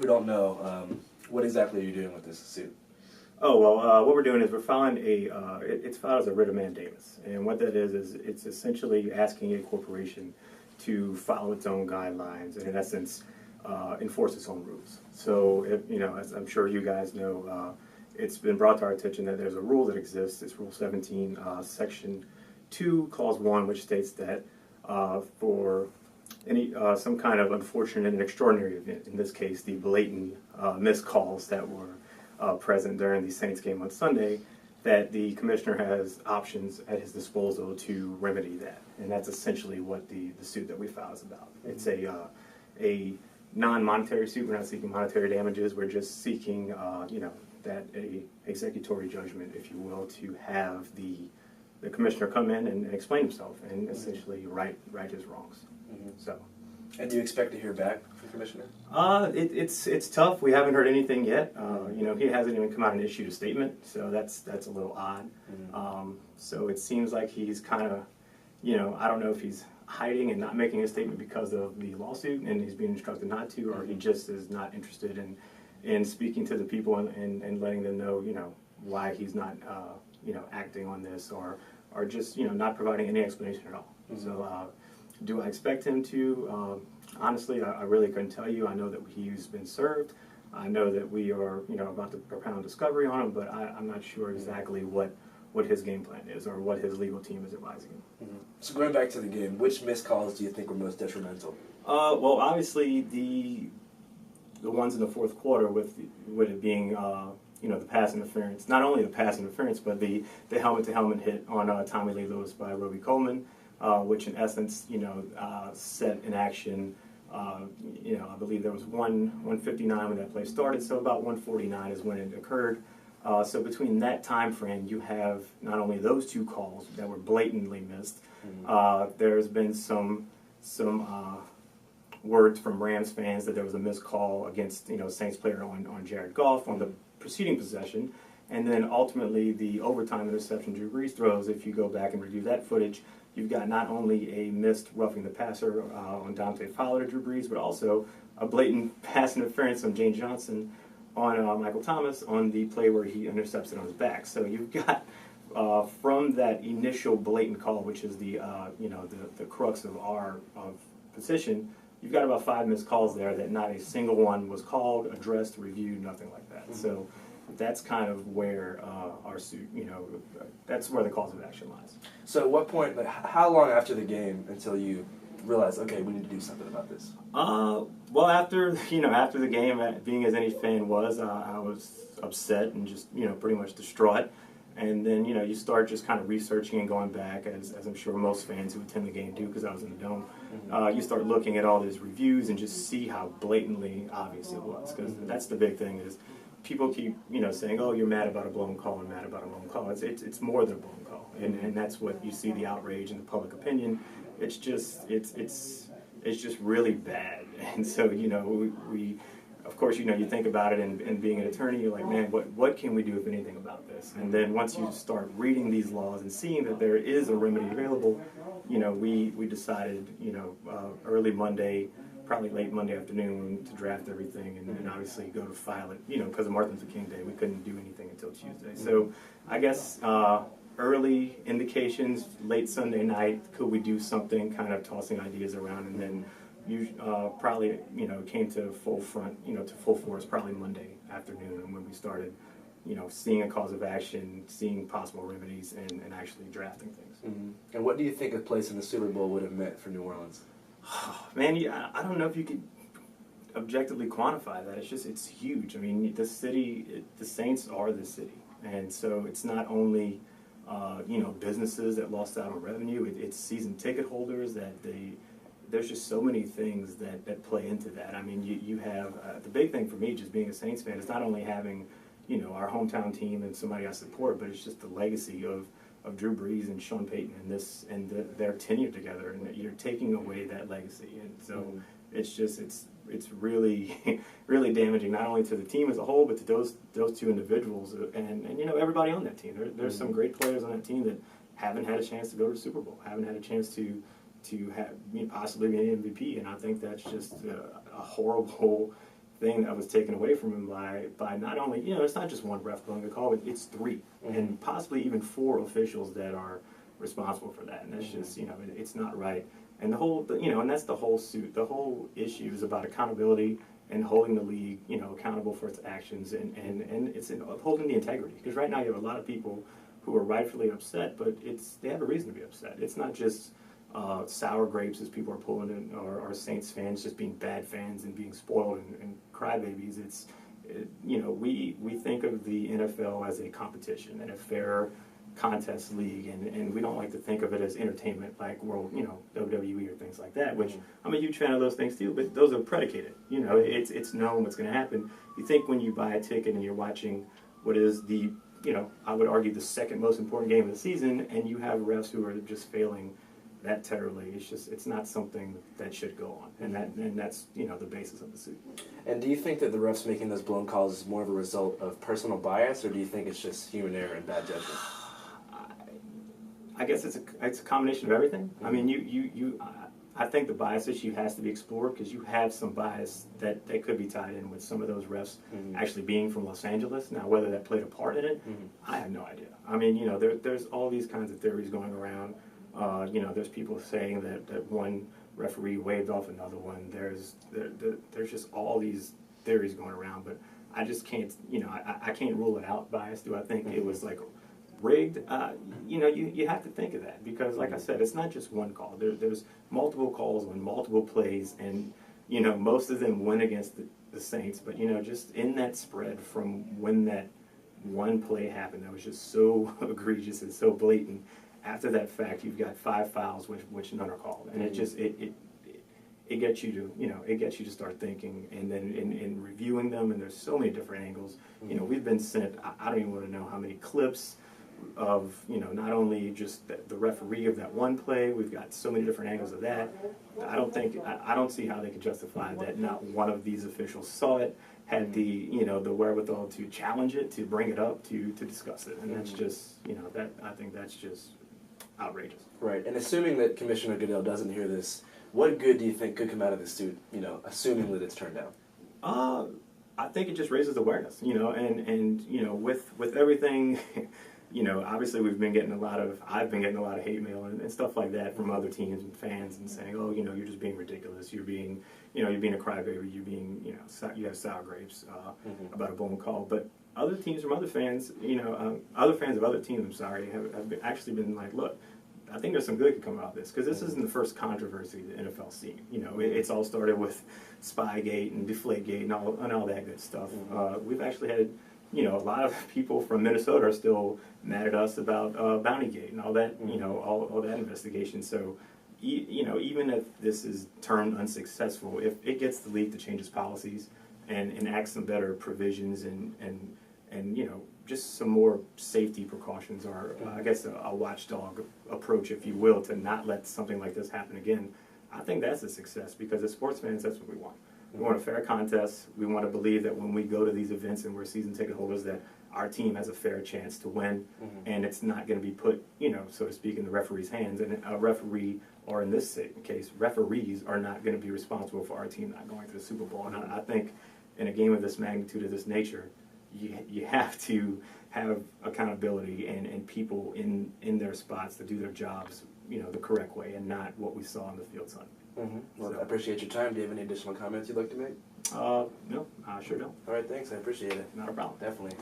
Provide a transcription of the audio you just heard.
who don't know, what exactly are you doing with this suit? Oh, well, what we're doing is we're filing it's filed as a writ of mandamus. And what that is it's essentially asking a corporation to follow its own guidelines and, in essence, enforce its own rules. So, as I'm sure you guys know, it's been brought to our attention that there's a rule that exists. It's Rule 17, Section 2, Clause 1, which states that for any some kind of unfortunate and extraordinary event, in this case, the blatant missed calls that were present during the Saints game on Sunday, that the commissioner has options at his disposal to remedy that. And that's essentially what the suit that we filed is about. It's a non-monetary suit. We're not seeking monetary damages. We're just seeking, that a executory judgment, if you will, to have the commissioner come in and explain himself and essentially right his wrongs. So. And do you expect to hear back from the commissioner? It's tough. We haven't heard anything yet. He hasn't even come out and issued a statement, so that's a little odd. So it seems like he's kind of, I don't know if he's hiding and not making a statement because of the lawsuit and he's being instructed not to, or he just is not interested in speaking to the people and letting them know, why he's not, acting on this, or just, not providing any explanation at all. So do I expect him to? Honestly, I really couldn't tell you. I know that he's been served. I know that we are, about to propound discovery on him, but I'm not sure exactly what his game plan is or what his legal team is advising him. So going back to the game, which missed calls do you think were most detrimental? Well, obviously the ones in the fourth quarter with it being the pass interference. Not only the pass interference, but the helmet-to-helmet hit on Tommy Lee Lewis by Roby Coleman, which in essence, set in action. I believe there was 1:59 when that play started, so about 1:49 is when it occurred. So between that time frame, you have not only those two calls that were blatantly missed. There's been some words from Rams fans that there was a missed call against Saints player on Jared Goff on the preceding possession, and then ultimately the overtime interception Drew Brees throws. If you go back and review that footage, you've got not only a missed roughing the passer on Dante Fowler to Drew Brees, but also a blatant pass interference on James Johnson on Michael Thomas on the play where he intercepts it on his back. So you've got from that initial blatant call, which is the crux of our position, you've got about 5 missed calls there that not a single one was called, addressed, reviewed, nothing like that. So that's kind of where our suit, that's where the cause of action lies. So at what point, how long after the game until you realize, okay, we need to do something about this? Well, after the game, being as any fan was, I was upset and just, pretty much distraught. And then, you start just kind of researching and going back, as I'm sure most fans who attend the game do, because I was in the dome. You start looking at all these reviews and just see how blatantly obvious it was. Because that's the big thing is people keep, saying, oh, you're mad about a blown call and mad about a blown call. It's more than a blown call. And that's what you see, the outrage and the public opinion. It's just really bad. And so, we of course, you think about it, and being an attorney, you're like, man, what can we do, if anything, about this? And then once you start reading these laws and seeing that there is a remedy available, we decided, early Monday, probably late Monday afternoon, to draft everything and obviously go to file it, because of Martin Luther King Day. We couldn't do anything until Tuesday. So I guess early indications, late Sunday night, could we do something, kind of tossing ideas around, and then probably, came to full front, to full force probably Monday afternoon, and when we started, seeing a cause of action, seeing possible remedies, and actually drafting things. And what do you think a place in the Super Bowl would have meant for New Orleans? Man, I don't know if you could objectively quantify that. It's huge. I mean, the city, the Saints are the city, and so it's not only businesses that lost out on revenue. It's season ticket holders there's just so many things that play into that. I mean, you have the big thing for me, just being a Saints fan, is not only having our hometown team and somebody I support, but it's just the legacy of Drew Brees and Sean Payton and their tenure together, and you're taking away that legacy. And so it's really really damaging, not only to the team as a whole, but to those two individuals and everybody on that team. There's some great players on that team that haven't had a chance to go to the Super Bowl, haven't had a chance to have possibly be an MVP, and I think that's just a horrible thing that was taken away from him by not only, it's not just one ref blowing the call, it's three, and possibly even four officials that are responsible for that, and that's just, it's not right. And the whole, and that's the whole suit. The whole issue is about accountability and holding the league, accountable for its actions, and it's upholding the integrity. Because right now you have a lot of people who are rightfully upset, but they have a reason to be upset. It's not just sour grapes as people are pulling in, or Saints fans just being bad fans and being spoiled and crybabies. We think of the NFL as a competition and a fair contest league, and we don't like to think of it as entertainment like world, WWE or things like that, which I'm a huge fan of those things too, but those are predicated. It's known what's going to happen. You think when you buy a ticket and you're watching what is the, I would argue the second most important game of the season, and you have refs who are just failing that terribly, it's not something that should go on, and that's the basis of the suit. And do you think that the refs making those blown calls is more of a result of personal bias, or do you think it's just human error and bad judgment? I guess it's a combination of everything. I mean, I think the bias issue has to be explored because you have some bias that could be tied in with some of those refs actually being from Los Angeles. Now, whether that played a part in it, I have no idea. I mean, there's all these kinds of theories going around. There's people saying that one referee waved off another one. There's just all these theories going around, but I just can't, I can't rule it out bias. Do I think it was like rigged? You have to think of that because, like I said, it's not just one call. There's multiple calls on multiple plays, and most of them went against the Saints. But just in that spread from when that one play happened, that was just so egregious and so blatant. After that fact, you've got 5 fouls, which none are called, and it just it gets you to it gets you to start thinking, and then in reviewing them, and there's so many different angles. We've been sent, I don't even want to know how many clips of not only just the referee of that one play. We've got so many different angles of that. I don't see how they could justify that not one of these officials saw it, had the the wherewithal to challenge it, to bring it up, to discuss it, and that's just I think that's just outrageous. Right, and assuming that Commissioner Goodell doesn't hear this, what good do you think could come out of this suit, assuming that it's turned down? I think it just raises awareness, and with everything, obviously I've been getting a lot of hate mail and stuff like that from other teams and fans, and saying, oh, you're just being ridiculous, you're being a crybaby, you're being, you have sour grapes about a blown call. But other teams from other fans, other fans of other teams, have actually been like, look, I think there's some good could come out of this, because this isn't the first controversy the NFL's seen. It's all started with Spygate and Deflategate and all that good stuff. We've actually had, a lot of people from Minnesota are still mad at us about Bountygate and all that, all that investigation. So, even if this is turned unsuccessful, if it gets the league to change its policies and enact some better provisions and just some more safety precautions, or I guess a watchdog approach, if you will, to not let something like this happen again, I think that's a success, because as sports fans, that's what we want. We want a fair contest. We want to believe that when we go to these events and we're season ticket holders, that our team has a fair chance to win, and it's not going to be put, so to speak, in the referee's hands. And a referee, or in this case, referees are not going to be responsible for our team not going to the Super Bowl. And I think in a game of this magnitude, of this nature, you have to have accountability and people in their spots to do their jobs, the correct way, and not what we saw on the field Sunday. Well, I appreciate your time. Do you have any additional comments you'd like to make? No, I sure don't. All right, thanks. I appreciate it. Not a problem. Definitely.